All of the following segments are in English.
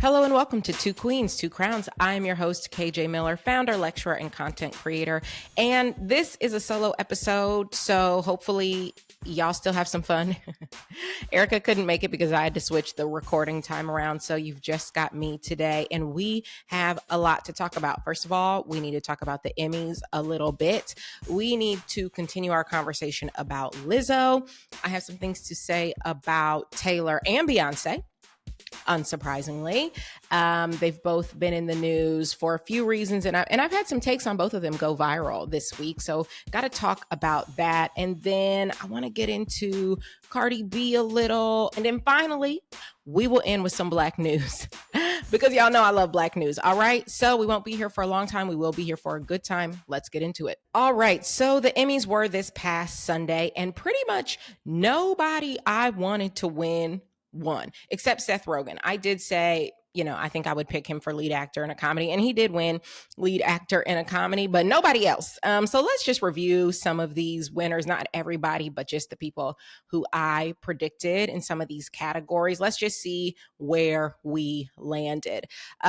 Hello and welcome to Two Queens, Two Crowns. I am your host, KJ Miller, founder, lecturer, and content creator. And this is a solo episode, so hopefully y'all still have some fun. Erica couldn't make it because I had to switch the recording time around, so you've just got me today. And we have a lot to talk about. First of all, we need to talk about the Emmys a little bit. We need to continue our conversation about Lizzo. I have some things to say about Taylor and Beyoncé. Unsurprisingly, they've both been in the news for a few reasons, and I've had some takes on both of them go viral this week, so got to talk about that. And then I want to get into Cardi B a little, and then finally we will end with some Black news because y'all know I love Black news. All right, so we won't be here for a long time. We will be here for a good time. Let's get into it. All right, so the Emmys were this past Sunday, and pretty much nobody I wanted to win won, except Seth Rogen. I did say, I think I would pick him for lead actor in a comedy, and he did win lead actor in a comedy, but nobody else. So let's just review some of these winners, not everybody, but just the people who I predicted in some of these categories. Let's just see where we landed.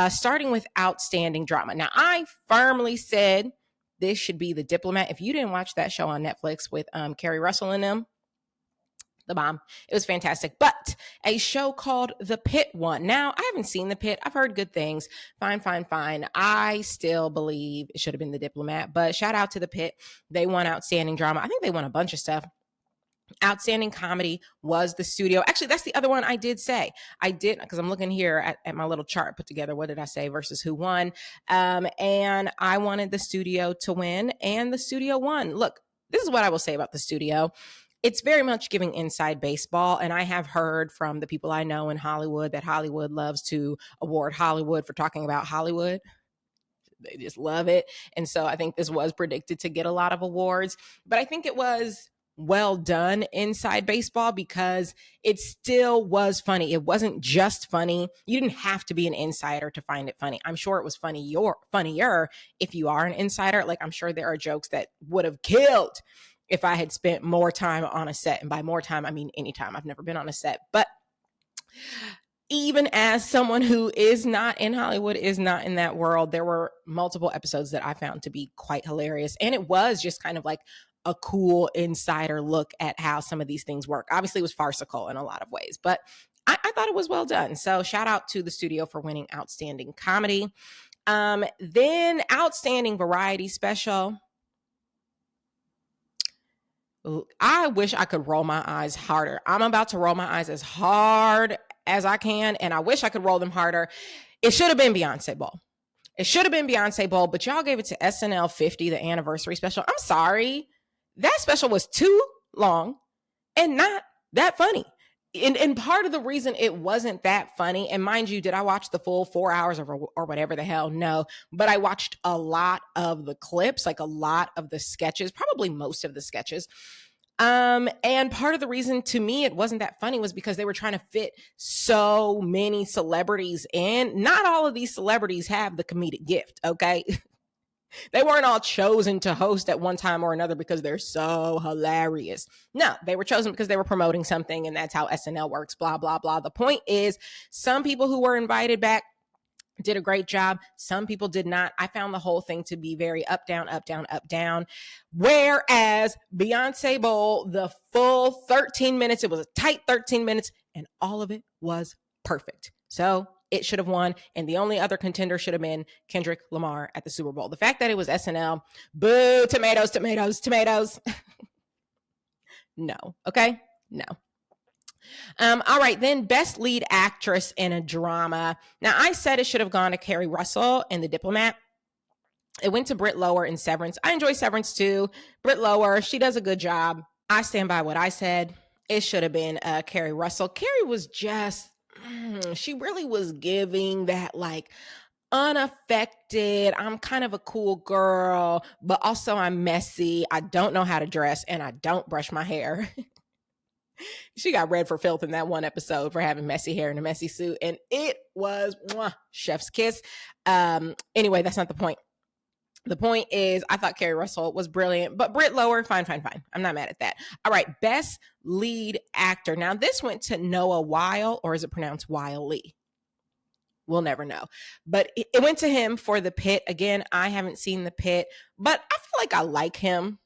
Starting with outstanding drama. Now, I firmly said this should be The Diplomat. If you didn't watch that show on Netflix with Kerry Russell in them, the bomb. It was fantastic. But a show called The Pitt won. Now, I haven't seen The Pitt. I've heard good things. Fine. I still believe it should have been The Diplomat, but shout out to The Pitt. They won outstanding drama. I think they won a bunch of stuff. Outstanding comedy was The Studio. Actually, that's the other one I did say. I did, because I'm looking here at my little chart put together. What did I say versus who won? And I wanted The Studio to win, and The Studio won. Look, this is what I will say about The Studio. It's very much giving inside baseball, and I have heard from the people I know in Hollywood that Hollywood loves to award Hollywood for talking about Hollywood. They just love it. And so I think this was predicted to get a lot of awards, but I think it was well done inside baseball because it still was funny. It wasn't just funny. You didn't have to be an insider to find it funny. I'm sure it was funnier if you are an insider. Like, I'm sure there are jokes that would have killed if I had spent more time on a set. And by more time, I mean any time. I've never been on a set. But even as someone who is not in Hollywood, is not in that world, there were multiple episodes that I found to be quite hilarious. And it was just kind of like a cool insider look at how some of these things work. Obviously, it was farcical in a lot of ways, but I thought it was well done. So shout out to The Studio for winning outstanding comedy. Then outstanding variety special. I wish I could roll my eyes harder. I'm about to roll my eyes as hard as I can, and I wish I could roll them harder. It should have been Beyoncé Bowl. But y'all gave it to SNL 50, the anniversary special. I'm sorry. That special was too long and not that funny. And part of the reason it wasn't that funny, and mind you, did I watch the full 4 hours or whatever the hell? No, but I watched a lot of the clips, like a lot of the sketches, probably most of the sketches. And part of the reason to me it wasn't that funny was because they were trying to fit so many celebrities in. Not all of these celebrities have the comedic gift, okay? They weren't all chosen to host at one time or another because they're so hilarious. No, they were chosen because they were promoting something, and that's how SNL works, blah, blah, blah. The point is, some people who were invited back did a great job. Some people did not. I found the whole thing to be very up, down, up, down, up, down. Whereas Beyoncé Bowl, the full 13 minutes, it was a tight 13 minutes, and all of it was perfect. So it should have won, and the only other contender should have been Kendrick Lamar at the Super Bowl. The fact that it was SNL, boo, tomatoes. No, okay? No. All right, then best lead actress in a drama. Now, I said it should have gone to Kerry Russell in The Diplomat. It went to Britt Lower in Severance. I enjoy Severance too. Britt Lower, she does a good job. I stand by what I said. It should have been Kerry Russell. Kerry was just, she really was giving that like unaffected, I'm kind of a cool girl, but also I'm messy. I don't know how to dress, and I don't brush my hair. She got read for filth in that one episode for having messy hair and a messy suit, and it was chef's kiss. Anyway, that's not the point. The point is, I thought Kerry Russell was brilliant, but Britt Lower, fine. I'm not mad at that. All right, best lead actor. Now, this went to Noah Wyle, or is it pronounced Wiley? We'll never know. But it went to him for the Pitt. Again, I haven't seen the Pitt, but I feel like I like him.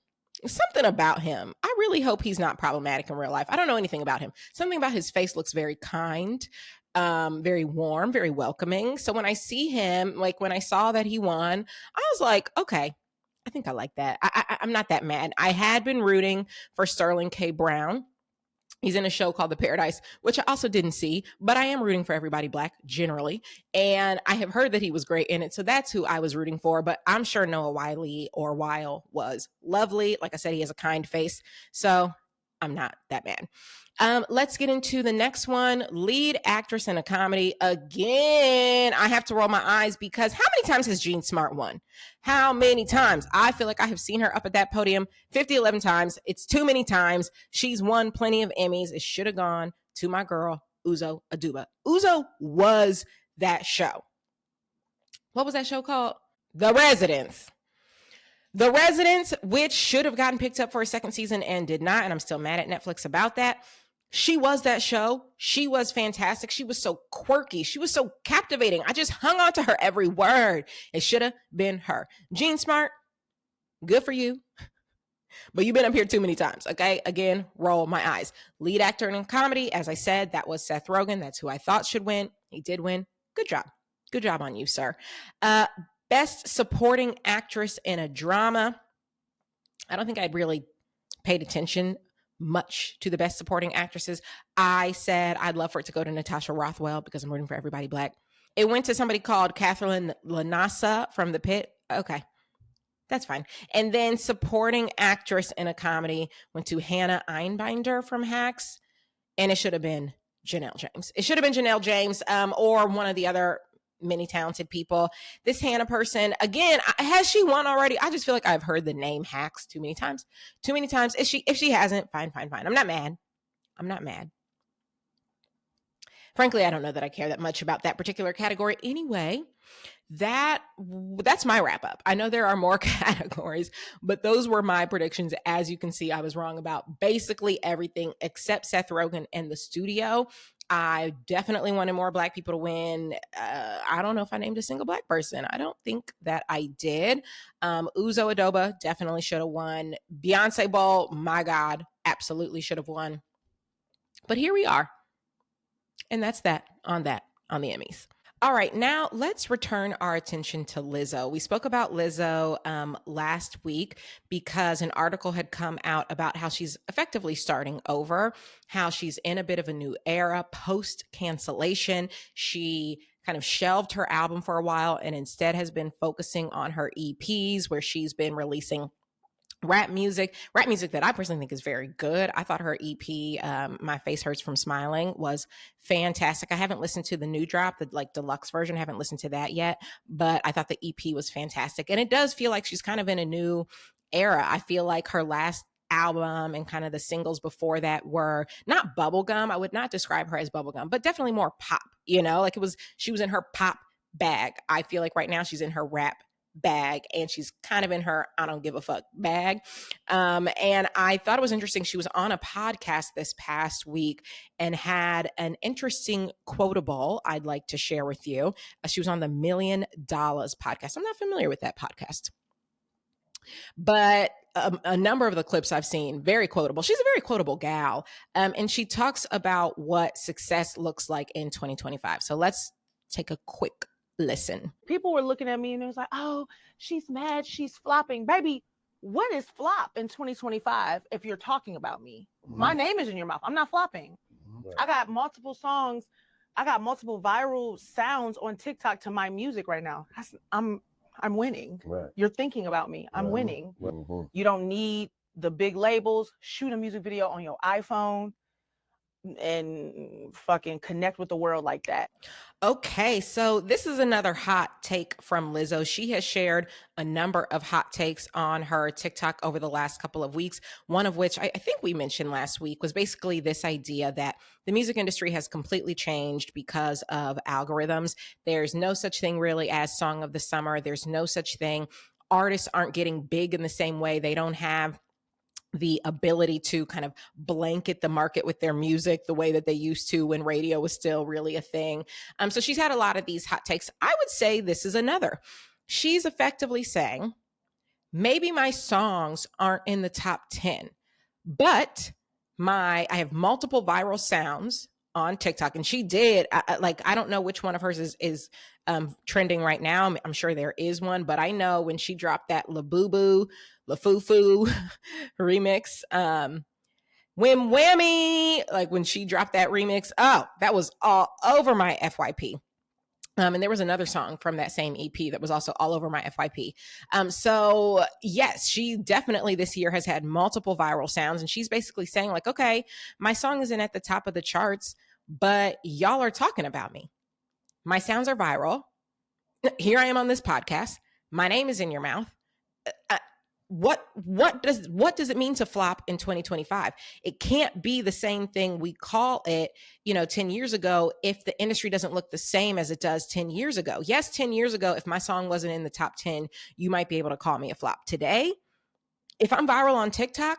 Something about him. I really hope he's not problematic in real life. I don't know anything about him. Something about his face looks very kind, very warm, very welcoming. So when I see him, like when I saw that he won, I was like, okay, I think I like that. I'm not that mad. I had been rooting for Sterling K. Brown. He's in a show called The Paradise, which I also didn't see, but I am rooting for everybody Black generally. And I have heard that he was great in it. So that's who I was rooting for. But I'm sure Noah Wyle was lovely. Like I said, he has a kind face. So I'm not that mad. Let's get into the next one. Lead actress in a comedy. Again, I have to roll my eyes because how many times has Jean Smart won? How many times? I feel like I have seen her up at that podium 11 times. It's too many times. She's won plenty of Emmys. It should have gone to my girl, Uzo Aduba. Uzo was that show. What was that show called? The Residents. The Residents, which should have gotten picked up for a second season and did not. And I'm still mad at Netflix about that. She was that show. She was fantastic. She was so quirky. She was so captivating. I just hung on to her every word. It should have been her. Jean Smart, good for you. But you've been up here too many times, okay? Again, roll my eyes. Lead actor in a comedy, as I said, that was Seth Rogen. That's who I thought should win. He did win. Good job. Good job on you, sir. Best supporting actress in a drama. I don't think I really paid attention much to the best supporting actresses. I said I'd love for it to go to Natasha Rothwell because I'm rooting for everybody Black. It went to somebody called Catherine Lanasa from the Pitt. Okay, that's fine. And then supporting actress in a comedy went to Hannah Einbinder from Hacks, and it should have been Janelle James. It should have been Janelle James or one of the other many talented people. This Hannah person, again, has she won already? I just feel like I've heard the name Hacks too many times. If she hasn't, fine. I'm not mad. Frankly, I don't know that I care that much about that particular category. Anyway, that's my wrap up. I know there are more categories, but those were my predictions. As you can see, I was wrong about basically everything except Seth Rogen and the studio. I definitely wanted more Black people to win. I don't know if I named a single Black person. I don't think that I did. Uzo Aduba definitely should have won. Beyoncé Bowl, my God, absolutely should have won. But here we are. And that's that on the Emmys. All right, now let's return our attention to Lizzo. We spoke about Lizzo last week because an article had come out about how she's effectively starting over, how she's in a bit of a new era post-cancellation. She kind of shelved her album for a while and instead has been focusing on her EPs where she's been releasing rap music that I personally think is very good. I thought her EP, My Face Hurts from Smiling, was fantastic. I haven't listened to the new drop, the like deluxe version. I haven't listened to that yet, but I thought the EP was fantastic. And it does feel like she's kind of in a new era. I feel like her last album and kind of the singles before that were not bubblegum. I would not describe her as bubblegum, but definitely more pop, like she was in her pop bag. I feel like right now she's in her rap bag and she's kind of in her I don't give a fuck bag. And I thought it was interesting. She was on a podcast this past week and had an interesting quotable I'd like to share with you. She was on the $1 Million podcast. I'm not familiar with that podcast, but a number of the clips I've seen, very quotable. She's a very quotable gal. And she talks about what success looks like in 2025. So let's take a quick listen. People were looking at me and it was like, oh, she's mad, she's flopping. Baby, what is flop in 2025 if you're talking about me? Mm-hmm. My name is in your mouth. I'm not flopping. Mm-hmm. I got multiple songs. I got multiple viral sounds on TikTok to my music right now. I'm winning. Right. You're thinking about me. I'm winning. Mm-hmm. You don't need the big labels. Shoot a music video on your iPhone and fucking connect with the world like that. Okay, so this is another hot take from Lizzo. She has shared a number of hot takes on her TikTok over the last couple of weeks, one of which I think we mentioned last week was basically this idea that the music industry has completely changed because of algorithms. There's no such thing really as Song of the Summer. There's no such thing. Artists aren't getting big in the same way. They don't have the ability to kind of blanket the market with their music the way that they used to when radio was still really a thing. So she's had a lot of these hot takes. I would say this is another. She's effectively saying, maybe my songs aren't in the top 10, but I have multiple viral sounds on TikTok. And she did, I don't know which one of hers is trending right now. I'm sure there is one, but I know when she dropped that La Boo Boo, La Foo Foo remix, Wham Whammy, like when she dropped that remix, oh, that was all over my FYP. And there was another song from that same EP that was also all over my FYP. So yes, she definitely this year has had multiple viral sounds. And she's basically saying like, okay, my song isn't at the top of the charts, but y'all are talking about me. My sounds are viral. Here I am on this podcast. My name is in your mouth. What does it mean to flop in 2025? It can't be the same thing we call it, 10 years ago if the industry doesn't look the same as it does 10 years ago. Yes, 10 years ago, if my song wasn't in the top 10, you might be able to call me a flop. Today, if I'm viral on TikTok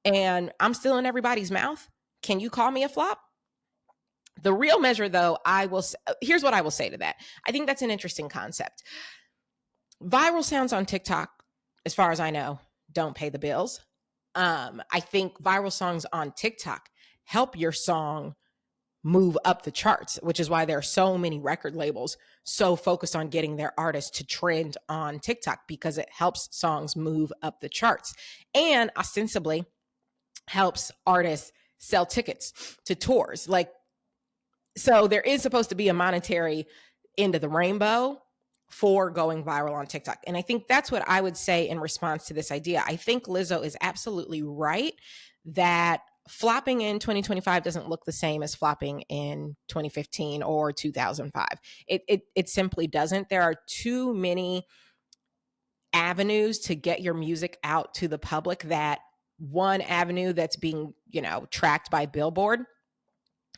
and I'm still in everybody's mouth, can you call me a flop? The real measure, though, here's what I will say to that. I think that's an interesting concept. Viral sounds on TikTok, as far as I know, don't pay the bills. I think viral songs on TikTok help your song move up the charts, which is why there are so many record labels so focused on getting their artists to trend on TikTok, because it helps songs move up the charts and ostensibly helps artists sell tickets to tours. So there is supposed to be a monetary end of the rainbow for going viral on TikTok. And I think that's what I would say in response to this idea. I think Lizzo is absolutely right that flopping in 2025 doesn't look the same as flopping in 2015 or 2005. It simply doesn't. There are too many avenues to get your music out to the public that one avenue that's being, tracked by Billboard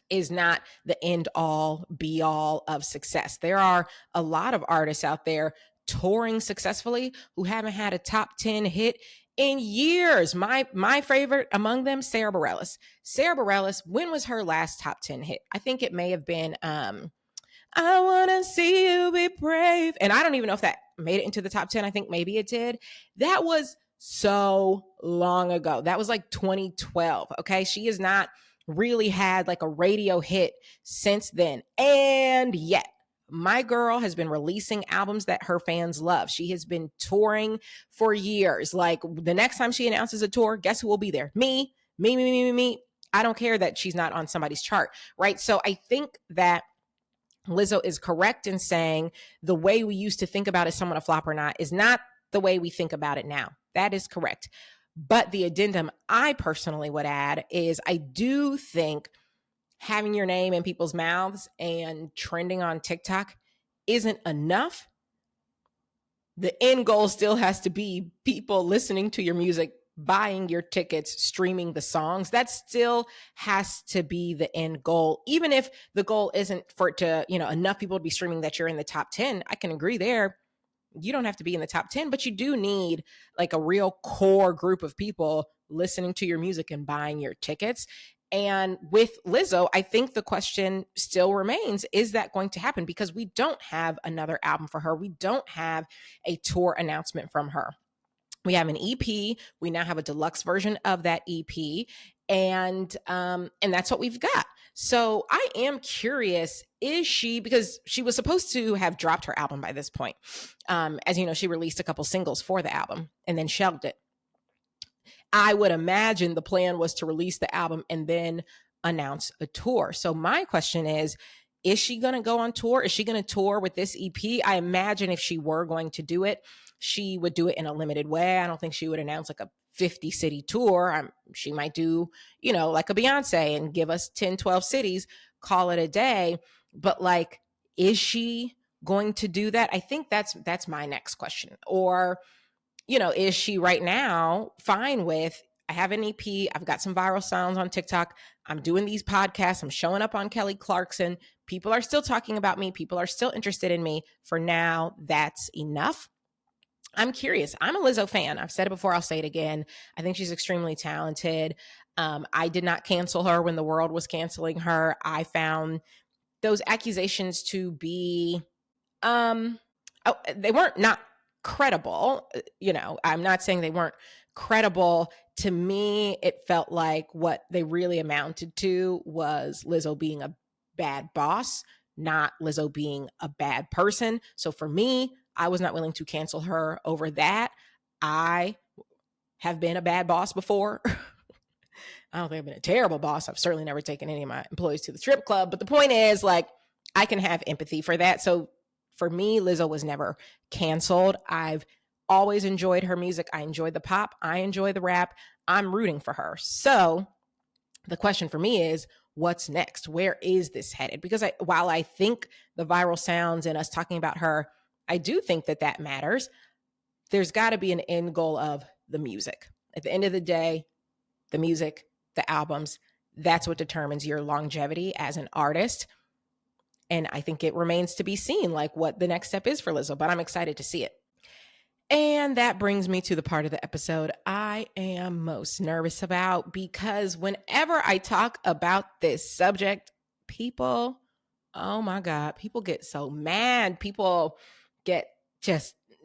is not the end all be all of success. There are a lot of artists out there touring successfully who haven't had a top 10 hit in years. My favorite among them, Sarah Bareilles. Sarah Bareilles, when was her last top 10 hit? I think it may have been I want to see you be brave. And I don't even know if that made it into the top 10. I think maybe it did. That was so long ago. That was like 2012. Okay. She has not really had like a radio hit since then. And yet my girl has been releasing albums that her fans love. She has been touring for years. Like the next time she announces a tour, guess who will be there? Me. I don't care that she's not on somebody's chart, right? So I think that Lizzo is correct in saying the way we used to think about is someone a flop or not is not the way we think about it now. That is correct. But the addendum I personally would add is I do think having your name in people's mouths and trending on TikTok isn't enough. The end goal still has to be people listening to your music, buying your tickets, streaming the songs. That still has to be the end goal. Even if the goal isn't for it to, enough people to be streaming that you're in the top 10, I can agree there. You don't have to be in the top 10, but you do need like a real core group of people listening to your music and buying your tickets. And with Lizzo, I think the question still remains, is that going to happen? Because we don't have another album for her. We don't have a tour announcement from her. We have an EP. We now have a deluxe version of that EP. And that's what we've got. So I am curious, because she was supposed to have dropped her album by this point. As you know, she released a couple singles for the album and then shelved it. I would imagine the plan was to release the album and then announce a tour. So my question is she going to go on tour? Is she going to tour with this EP? I imagine if she were going to do it, she would do it in a limited way. I don't think she would announce like a 50 city tour. She might do, like a Beyonce and give us 10, 12 cities, call it a day. But like, is she going to do that? I think that's my next question. Or, is she right now fine with, I have an EP, I've got some viral sounds on TikTok, I'm doing these podcasts, I'm showing up on Kelly Clarkson, people are still talking about me, people are still interested in me. For now, that's enough. I'm curious. I'm a Lizzo fan. I've said it before. I'll say it again. I think she's extremely talented. I did not cancel her when the world was canceling her. I found those accusations to be, they weren't not credible. I'm not saying they weren't credible. To me, it felt like what they really amounted to was Lizzo being a bad boss, not Lizzo being a bad person. So for me, I was not willing to cancel her over that. I have been a bad boss before. I don't think I've been a terrible boss. I've certainly never taken any of my employees to the strip club. But the point is, like, I can have empathy for that. So for me, Lizzo was never canceled. I've always enjoyed her music. I enjoyed the pop. I enjoy the rap. I'm rooting for her. So the question for me is, what's next? Where is this headed? Because while I think the viral sounds and us talking about her, I do think that matters. There's got to be an end goal of the music. At the end of the day, the music, the albums, that's what determines your longevity as an artist. And I think it remains to be seen, like, what the next step is for Lizzo, but I'm excited to see it. And that brings me to the part of the episode I am most nervous about, because whenever I talk about this subject, people, oh my God, people get so mad. People get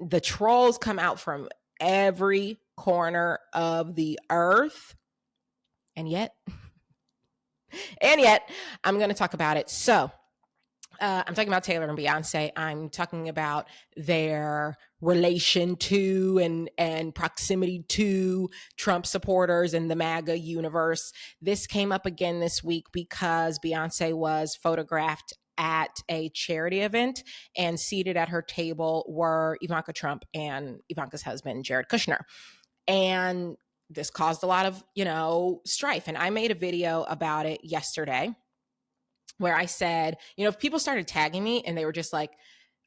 the trolls come out from every corner of the earth. And yet, I'm going to talk about it. So I'm talking about Taylor and Beyonce. I'm talking about their relation to and proximity to Trump supporters in the MAGA universe. This came up again this week because Beyonce was photographed at a charity event, and seated at her table were Ivanka Trump and Ivanka's husband, Jared Kushner. And this caused a lot of, strife. And I made a video about it yesterday where I said, if people started tagging me and they were just like,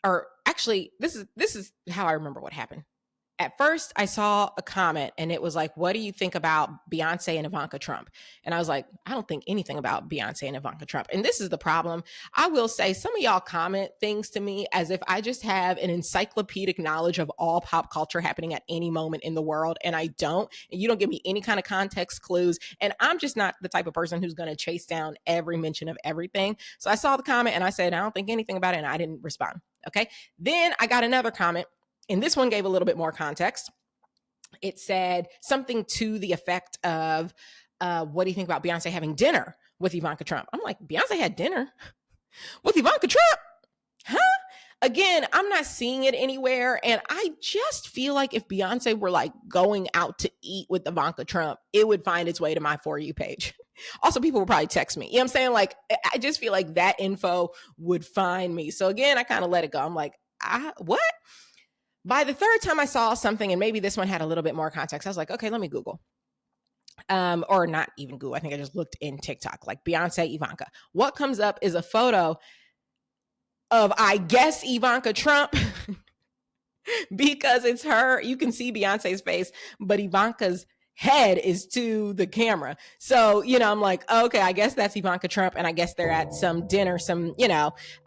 or actually, this is how I remember what happened. At first, I saw a comment and it was like, what do you think about Beyonce and Ivanka Trump? And I was like, I don't think anything about Beyonce and Ivanka Trump. And this is the problem. I will say, some of y'all comment things to me as if I just have an encyclopedic knowledge of all pop culture happening at any moment in the world. And I don't. And you don't give me any kind of context clues. And I'm just not the type of person who's going to chase down every mention of everything. So I saw the comment and I said, I don't think anything about it. And I didn't respond. Okay. Then I got another comment. And this one gave a little bit more context. It said something to the effect of, what do you think about Beyonce having dinner with Ivanka Trump? I'm like, Beyonce had dinner with Ivanka Trump? Huh? Again, I'm not seeing it anywhere. And I just feel like if Beyonce were like going out to eat with Ivanka Trump, it would find its way to my For You page. Also, people would probably text me. You know what I'm saying? Like, I just feel like that info would find me. So again, I kind of let it go. I'm like, what? By the third time I saw something, and maybe this one had a little bit more context, I was like, okay, let me Google. Or not even Google. I think I just looked in TikTok, like Beyonce, Ivanka. What comes up is a photo of, I guess, Ivanka Trump, because it's her. You can see Beyonce's face, but Ivanka's head is to the camera. So, I'm like, okay, I guess that's Ivanka Trump. And I guess they're at some dinner,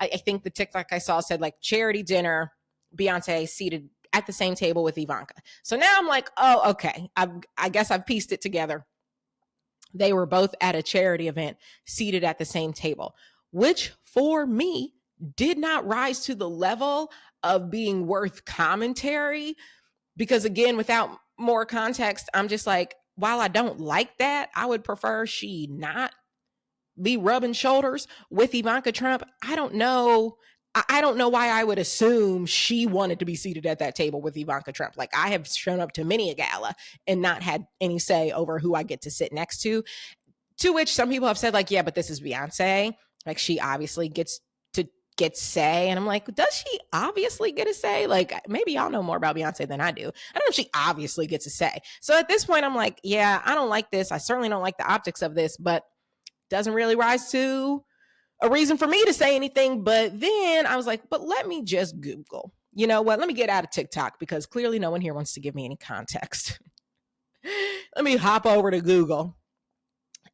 I think the TikTok I saw said like charity dinner, Beyonce seated at the same table with Ivanka. So now I'm like, oh, okay. I guess I've pieced it together. They were both at a charity event seated at the same table, which for me did not rise to the level of being worth commentary. Because again, without more context, I'm just like, while I don't like that, I would prefer she not be rubbing shoulders with Ivanka Trump. I don't know why I would assume she wanted to be seated at that table with Ivanka Trump. Like, I have shown up to many a gala and not had any say over who I get to sit next to which some people have said like, yeah, but this is Beyonce. Like, she obviously gets to get say. And I'm like, does she obviously get a say? Like, maybe y'all know more about Beyonce than I do. I don't know if she obviously gets a say. So at this point, I'm like, yeah, I don't like this. I certainly don't like the optics of this, but doesn't really rise to a reason for me to say anything. But then I was like, but let me just Google. You know what? Let me get out of TikTok, because clearly no one here wants to give me any context. Let me hop over to Google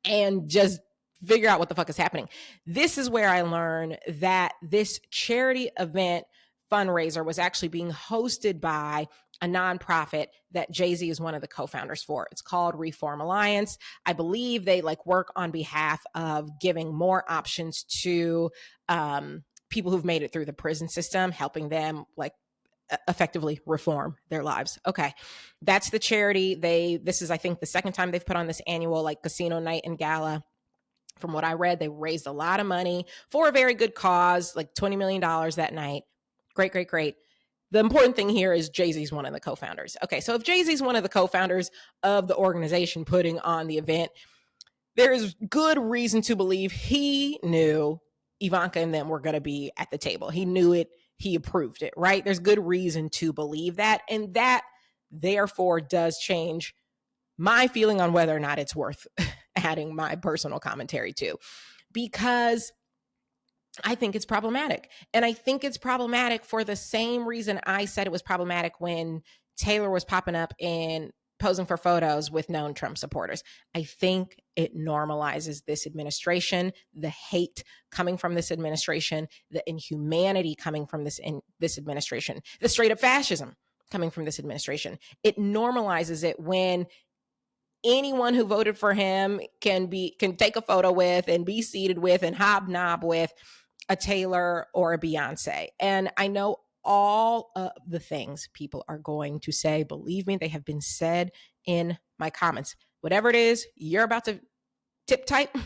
and just figure out what the fuck is happening. This is where I learned that this charity event fundraiser was actually being hosted by a nonprofit that Jay-Z is one of the co-founders for. It's called Reform Alliance. I believe they like work on behalf of giving more options to people who've made it through the prison system, helping them like effectively reform their lives. Okay. That's the charity. This is, I think, the second time they've put on this annual like casino night and gala. From what I read, they raised a lot of money for a very good cause, like $20 million that night. Great, great, great. The important thing here is Jay-Z's one of the co-founders. Okay, so if Jay-Z's one of the co-founders of the organization putting on the event, there is good reason to believe he knew Ivanka and them were going to be at the table. He knew it. He approved it, right? There's good reason to believe that. And that, therefore, does change my feeling on whether or not it's worth adding my personal commentary to, because I think it's problematic. And I think it's problematic for the same reason I said it was problematic when Taylor was popping up and posing for photos with known Trump supporters. I think it normalizes this administration, the hate coming from this administration, the inhumanity coming from this administration, the straight up fascism coming from this administration. It normalizes it when anyone who voted for him can take a photo with and be seated with and hobnob with a Taylor or a Beyonce. And I know all of the things people are going to say. Believe me, they have been said in my comments. Whatever it is you're about to tip type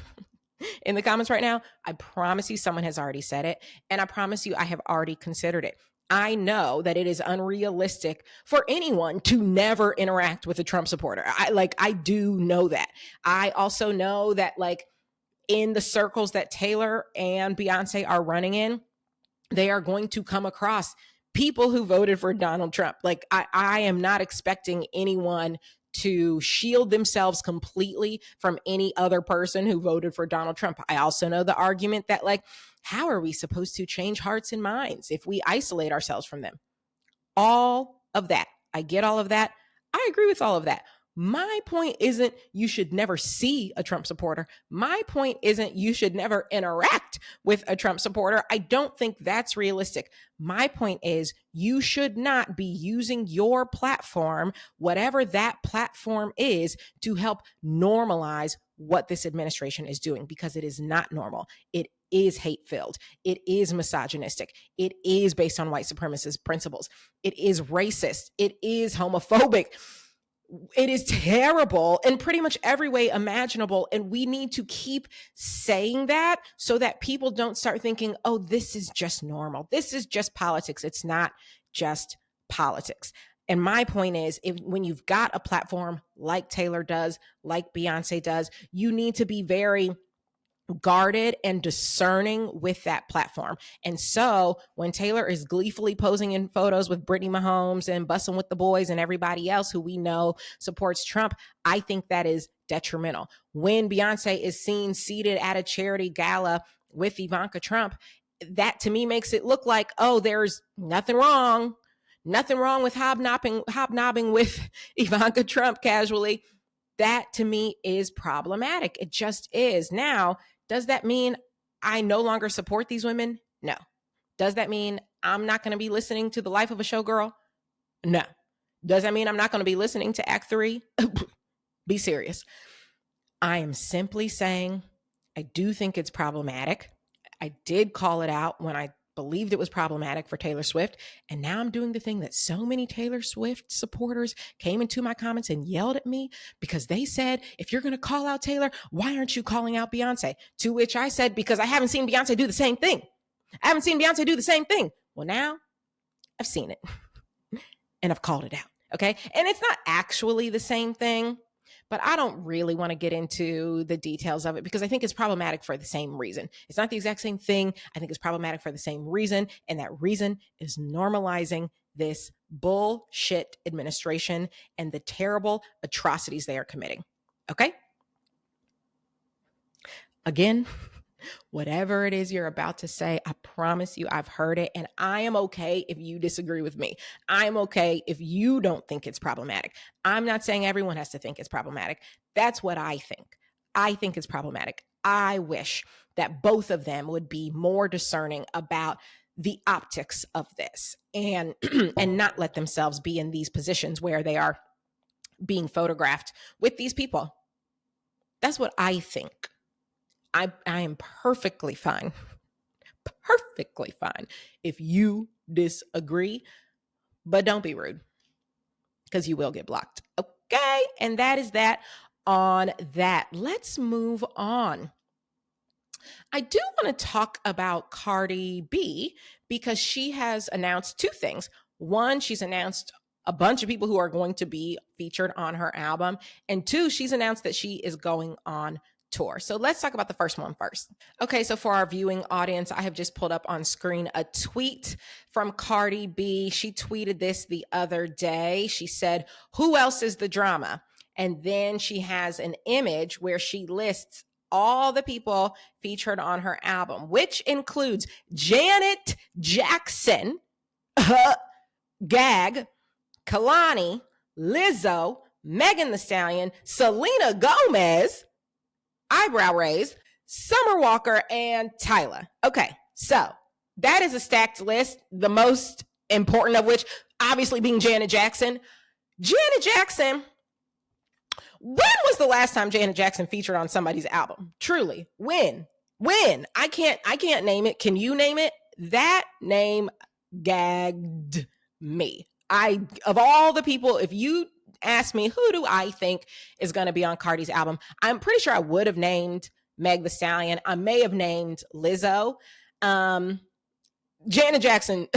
in the comments right now, I promise you someone has already said it. And I promise you I have already considered it. I know that it is unrealistic for anyone to never interact with a Trump supporter. I do know that. I also know that like in the circles that Taylor and Beyonce are running in, they are going to come across people who voted for Donald Trump. Like I am not expecting anyone to shield themselves completely from any other person who voted for Donald Trump. I also know the argument that like, how are we supposed to change hearts and minds if we isolate ourselves from them? All of that. I get all of that. I agree with all of that. My point isn't you should never see a Trump supporter. My point isn't you should never interact with a Trump supporter. I don't think that's realistic. My point is you should not be using your platform, whatever that platform is, to help normalize what this administration is doing, because it is not normal. It is hate-filled. It is misogynistic. It is based on white supremacist principles. It is racist. It is homophobic. It is terrible in pretty much every way imaginable. And we need to keep saying that so that people don't start thinking, oh, this is just normal. This is just politics. It's not just politics. And my point is, when you've got a platform like Taylor does, like Beyonce does, you need to be very guarded and discerning with that platform. And so when Taylor is gleefully posing in photos with Brittany Mahomes and bussing with the boys and everybody else who we know supports Trump, I think that is detrimental. When Beyonce is seen seated at a charity gala with Ivanka Trump, that to me makes it look like, oh, there's nothing wrong with hobnobbing with Ivanka Trump casually. That to me is problematic. It just is. Now, does that mean I no longer support these women? No. Does that mean I'm not going to be listening to The Life of a Showgirl? No. Does that mean I'm not going to be listening to Act 3? Be serious. I am simply saying I do think it's problematic. I did call it out when I believed it was problematic for Taylor Swift. And now I'm doing the thing that so many Taylor Swift supporters came into my comments and yelled at me because they said, if you're going to call out Taylor, why aren't you calling out Beyonce? To which I said, because I haven't seen Beyonce do the same thing. Well, now I've seen it and I've called it out. Okay. And it's not actually the same thing, but I don't really want to get into the details of it because I think it's problematic for the same reason. It's not the exact same thing. I think it's problematic for the same reason. And that reason is normalizing this bullshit administration and the terrible atrocities they are committing. Okay? Again, whatever it is you're about to say, I promise you I've heard it, and I am okay if you disagree with me. I'm okay if you don't think it's problematic. I'm not saying everyone has to think it's problematic. That's what I think. I think it's problematic. I wish that both of them would be more discerning about the optics of this and and not let themselves be in these positions where they are being photographed with these people. That's what I think. I am perfectly fine if you disagree, but don't be rude because you will get blocked. Okay, and that is that on that. Let's move on. I do want to talk about Cardi B because she has announced two things. One, she's announced a bunch of people who are going to be featured on her album. And two, she's announced that she is going on tour. So let's talk about the first one first. Okay, so for our viewing audience, I have just pulled up on screen a tweet from Cardi B. She tweeted this the other day. She said, "Who else is the drama?" And then she has an image where she lists all the people featured on her album, which includes Janet Jackson, Gag, Kalani, Lizzo, Megan Thee Stallion, Selena Gomez, eyebrow raise, Summer Walker, and Tyla. Okay, so that is a stacked list, the most important of which obviously being Janet Jackson. Janet Jackson, when was the last time Janet Jackson featured on somebody's album? Truly, when? I can't name it. Can you name it? That name gagged me. Of all the people, if you ask me, who do I think is going to be on Cardi's album? I'm pretty sure I would have named Meg Thee Stallion. I may have named Lizzo. Janet Jackson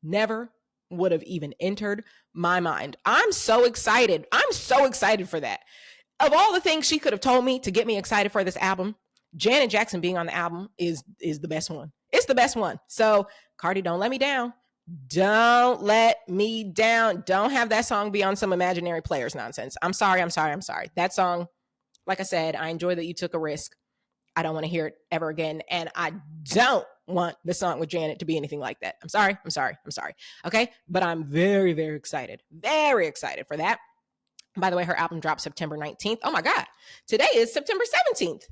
never would have even entered my mind. I'm so excited. I'm so excited for that. Of all the things she could have told me to get me excited for this album, Janet Jackson being on the album is the best one. It's the best one. So Cardi, don't let me down. Don't let me down. Don't have that song be on some imaginary players nonsense. I'm sorry. That song, like I said, I enjoy that you took a risk. I don't want to hear it ever again. And I don't want the song with Janet to be anything like that. I'm sorry. Okay. But I'm very, very excited for that. By the way, her album drops September 19th. Oh my God. Today is September 17th.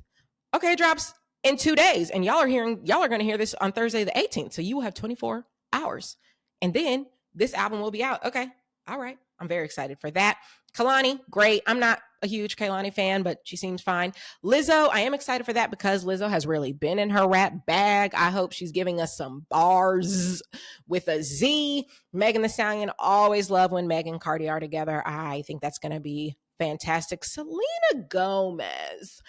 Okay. It drops in 2 days. And y'all are going to hear this on Thursday, the 18th. So you will have 24 hours. And then this album will be out. Okay. All right. I'm very excited for that. Kalani, great. I'm not a huge Kalani fan, but she seems fine. Lizzo, I am excited for that because Lizzo has really been in her rap bag. I hope she's giving us some bars with a Z. Megan Thee Stallion, always love when Meg and Cardi are together. I think that's going to be fantastic. Selena Gomez.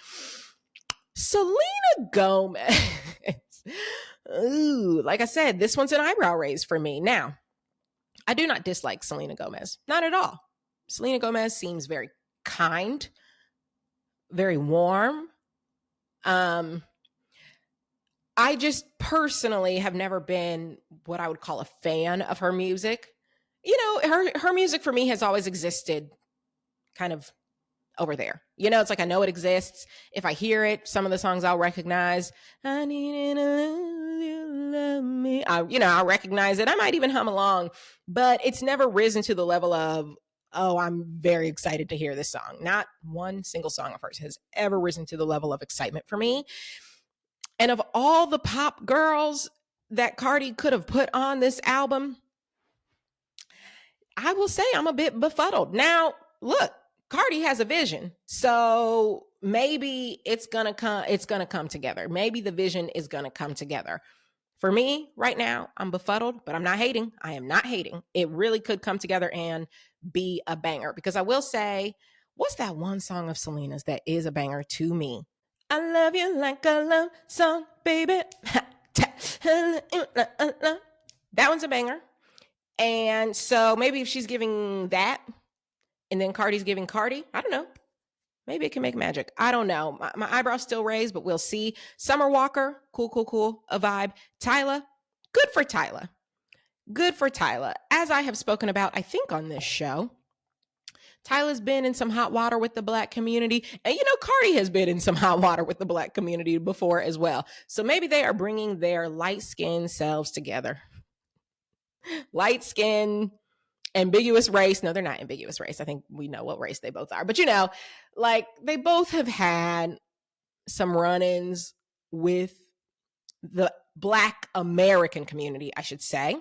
Ooh, like I said, this one's an eyebrow raise for me. Now, I do not dislike Selena Gomez. Not at all. Selena Gomez seems very kind, very warm. I just personally have never been what I would call a fan of her music. You know, her music for me has always existed kind of over there. You know, it's like I know it exists. If I hear it, some of the songs I'll recognize. I need to love you, love me. I'll recognize it. I might even hum along, but it's never risen to the level of, oh, I'm very excited to hear this song. Not one single song of hers has ever risen to the level of excitement for me. And of all the pop girls that Cardi could have put on this album, I will say I'm a bit befuddled. Now, look, Cardi has a vision. So maybe it's going to come together. Maybe the vision is going to come together. For me right now, I'm befuddled, but I'm not hating. I am not hating. It really could come together and be a banger, because I will say, what's that one song of Selena's that is a banger to me? I love you like a love song, baby. That one's a banger. And so maybe if she's giving that and then Cardi's giving Cardi, I don't know. Maybe it can make magic. I don't know. My eyebrow's still raised, but we'll see. Summer Walker, cool, a vibe. Tyla, good for Tyla. As I have spoken about, I think on this show, Tyla's been in some hot water with the Black community. And, Cardi has been in some hot water with the Black community before as well. So maybe they are bringing their light-skinned selves together. Light-skinned, ambiguous race. No, they're not ambiguous race. I think we know what race they both are. But, they both have had some run-ins with the Black American community, I should say.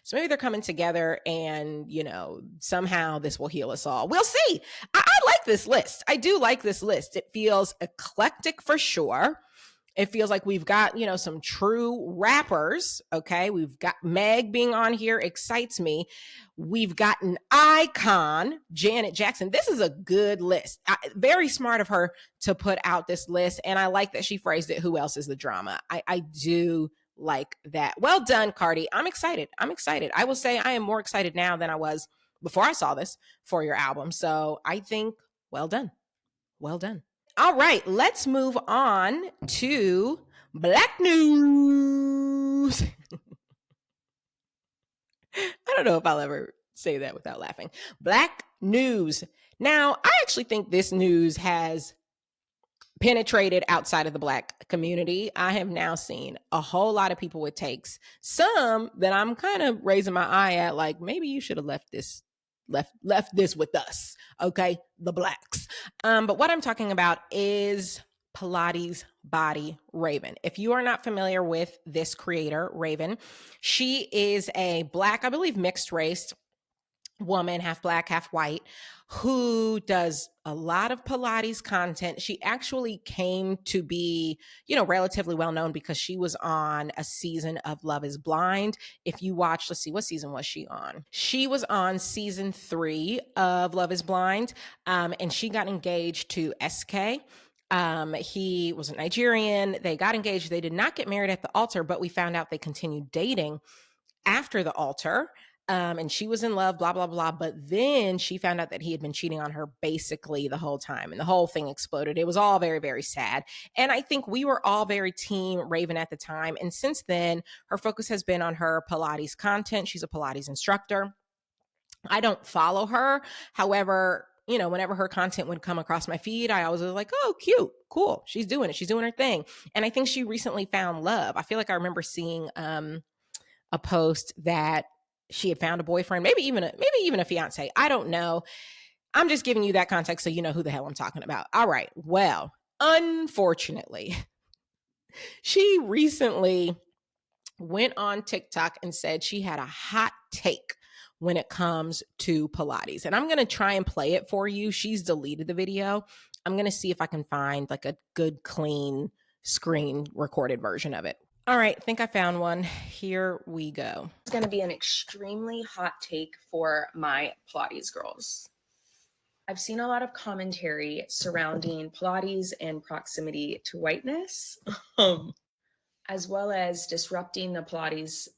So maybe they're coming together and, somehow this will heal us all. We'll see. I like this list. I do like this list. It feels eclectic for sure. It feels like we've got, some true rappers. Okay. We've got Meg being on here, excites me. We've got an icon, Janet Jackson. This is a good list. Very smart of her to put out this list. And I like that she phrased it, who else is the drama? I do like that. Well done, Cardi. I'm excited. I will say I am more excited now than I was before I saw this for your album. So I think, well done. All right, let's move on to Black news. I don't know if I'll ever say that without laughing. Black news. Now, I actually think this news has penetrated outside of the Black community. I have now seen a whole lot of people with takes, some that I'm kind of raising my eye at, like maybe you should have left this with us, okay, the Blacks. But what I'm talking about is Pilates Body Raven. If you are not familiar with this creator, Raven, she is a Black, I believe, mixed race woman, half Black, half white, who does a lot of Pilates content. She actually came to be, relatively well known because she was on a season of Love is Blind. If you watch, let's see, what season was she on? She was on season 3 of Love is Blind, and she got engaged to SK. He was a Nigerian. They got engaged. They did not get married at the altar, but we found out they continued dating after the altar. And she was in love, blah, blah, blah. But then she found out that he had been cheating on her basically the whole time. And the whole thing exploded. It was all very, very sad. And I think we were all very team Raven at the time. And since then, her focus has been on her Pilates content. She's a Pilates instructor. I don't follow her. However, whenever her content would come across my feed, I always was like, oh, cute, cool. She's doing it. She's doing her thing. And I think she recently found love. I feel like I remember seeing a post that she had found a boyfriend, maybe even a fiance. I don't know. I'm just giving you that context so you know who the hell I'm talking about. All right. Well, unfortunately, she recently went on TikTok and said she had a hot take when it comes to Pilates. And I'm going to try and play it for you. She's deleted the video. I'm going to see if I can find like a good, clean screen recorded version of it. All right, I think I found one. Here we go. It's going to be an extremely hot take for my Pilates girls. I've seen a lot of commentary surrounding Pilates and proximity to whiteness, as well as disrupting the Pilates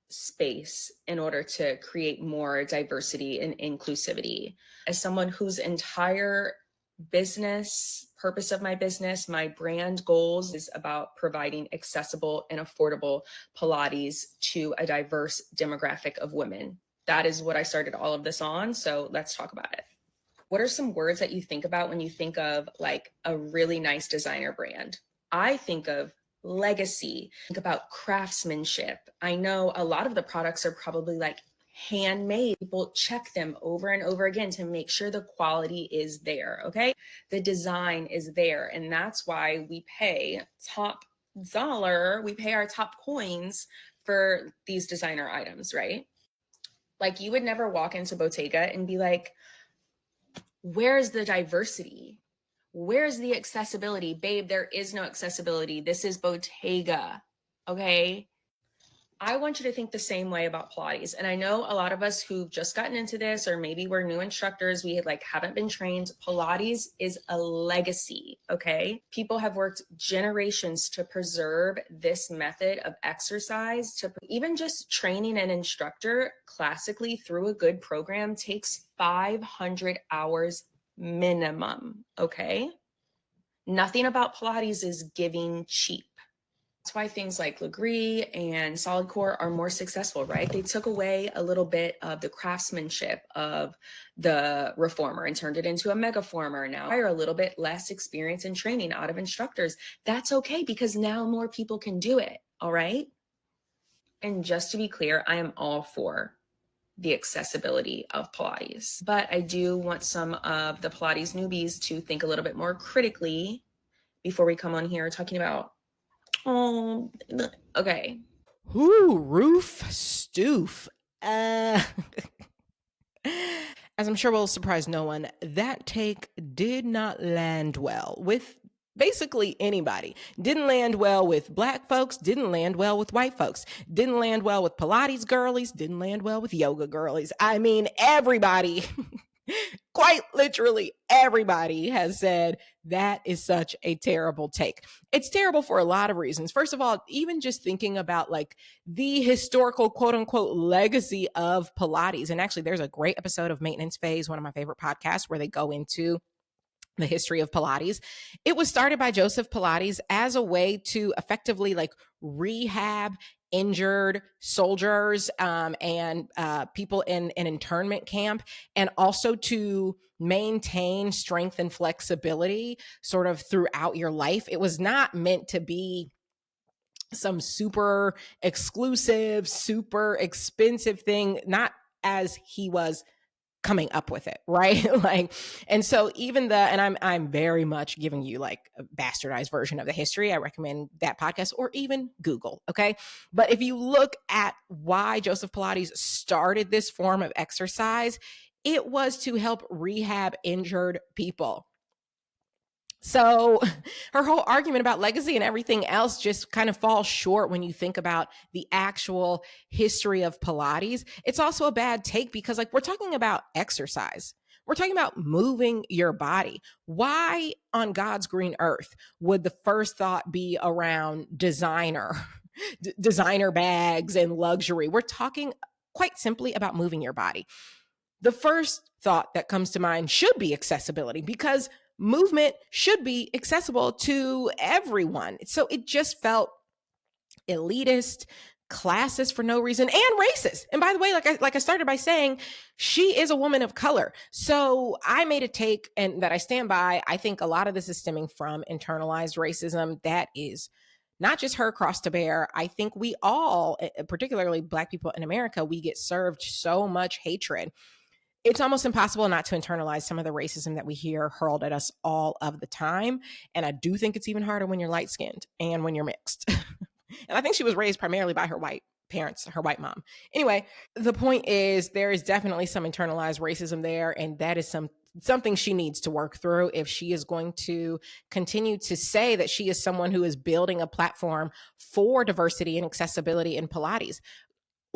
space in order to create more diversity and inclusivity. As someone whose entire purpose of my business, my brand goals is about providing accessible and affordable Pilates to a diverse demographic of women. That is what I started all of this on. So let's talk about it. What are some words that you think about when you think of like a really nice designer brand? I think of legacy, think about craftsmanship. I know a lot of the products are probably like handmade. People check them over and over again to make sure the quality is there, okay? The design is there. And that's why we pay top dollar, we pay our top coins for these designer items, right? Like you would never walk into Bottega and be like, where's the diversity? Where's the accessibility? Babe, there is no accessibility. This is Bottega, okay? I want you to think the same way about Pilates. And I know a lot of us who've just gotten into this, or maybe we're new instructors, we haven't been trained. Pilates is a legacy, okay? People have worked generations to preserve this method of exercise. To even just training an instructor classically through a good program takes 500 hours minimum, okay? Nothing about Pilates is giving cheap. That's why things like Legree and Solid Core are more successful, right? They took away a little bit of the craftsmanship of the reformer and turned it into a mega former. Now I are a little bit less experience in training out of instructors. That's okay because now more people can do it, all right? And just to be clear, I am all for the accessibility of Pilates, but I do want some of the Pilates newbies to think a little bit more critically before we come on here talking about Oh, okay. Who? Roof Stoof. As I'm sure will surprise no one, that take did not land well with basically anybody. Didn't land well with Black folks, didn't land well with white folks, didn't land well with Pilates girlies, didn't land well with yoga girlies. I mean, everybody, quite literally everybody has said that is such a terrible take. It's terrible for a lot of reasons. First of all, even just thinking about like the historical quote unquote legacy of Pilates. And actually, there's a great episode of Maintenance Phase, one of my favorite podcasts, where they go into the history of Pilates. It was started by Joseph Pilates as a way to effectively like rehab injured soldiers and people in an internment camp, and also to maintain strength and flexibility sort of throughout your life. It was not meant to be some super exclusive, super expensive thing, not as he was coming up with it, right? Like, and so even and I'm very much giving you like a bastardized version of the history. I recommend that podcast or even Google, okay? But if you look at why Joseph Pilates started this form of exercise, it was to help rehab injured people. So her whole argument about legacy and everything else just kind of falls short when you think about the actual history of Pilates. It's also a bad take because like we're talking about exercise. We're talking about moving your body. Why on God's green earth would the first thought be around designer bags and luxury? We're talking quite simply about moving your body. The first thought that comes to mind should be accessibility, because movement should be accessible to everyone. So it just felt elitist, classist for no reason, and racist. And by the way, like I started by saying, she is a woman of color. So I made a take, and that I stand by. I think a lot of this is stemming from internalized racism that is not just her cross to bear. I think we all, particularly Black people in America, we get served so much hatred. It's almost impossible not to internalize some of the racism that we hear hurled at us all of the time. And I do think it's even harder when you're light skinned and when you're mixed. And I think she was raised primarily by her white parents, her white mom. Anyway, the point is there is definitely some internalized racism there. And that is something she needs to work through if she is going to continue to say that she is someone who is building a platform for diversity and accessibility in Pilates.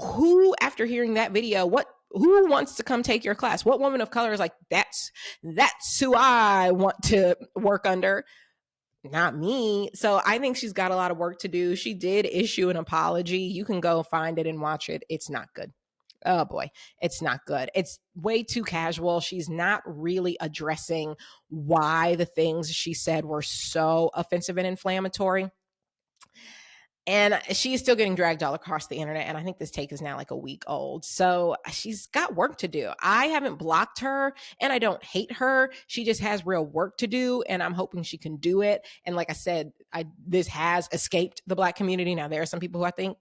Who, after hearing that video, who wants to come take your class? What woman of color is like, that's who I want to work under? Not me. So I think she's got a lot of work to do. She did issue an apology. You can go find it and watch it. It's not good. Oh boy, it's not good. It's way too casual. She's not really addressing why the things she said were so offensive and inflammatory. And she is still getting dragged all across the internet. And I think this take is now like a week old. So she's got work to do. I haven't blocked her and I don't hate her. She just has real work to do. And I'm hoping she can do it. And like I said, this has escaped the Black community. Now, there are some people who I think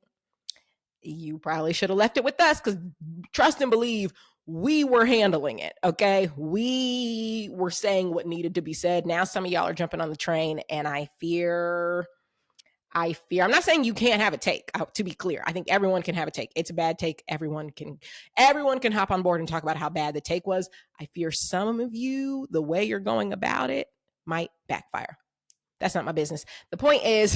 you probably should have left it with us, because trust and believe, we were handling it. Okay. We were saying what needed to be said. Now some of y'all are jumping on the train, and I fear, I'm not saying you can't have a take, to be clear. I think everyone can have a take. It's a bad take. Everyone can hop on board and talk about how bad the take was. I fear some of you, the way you're going about it might backfire. That's not my business. The point is,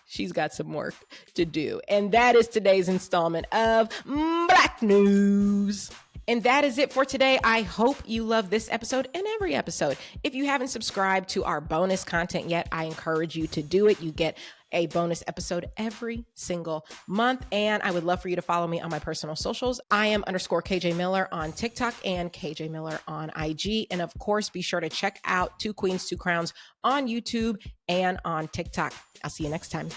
she's got some work to do. And that is today's installment of Black News. And that is it for today. I hope you love this episode and every episode. If you haven't subscribed to our bonus content yet, I encourage you to do it. You get a bonus episode every single month. And I would love for you to follow me on my personal socials. I am _KJ Miller on TikTok and KJ Miller on IG. And of course, be sure to check out Two Queens, Two Crowns on YouTube and on TikTok. I'll see you next time.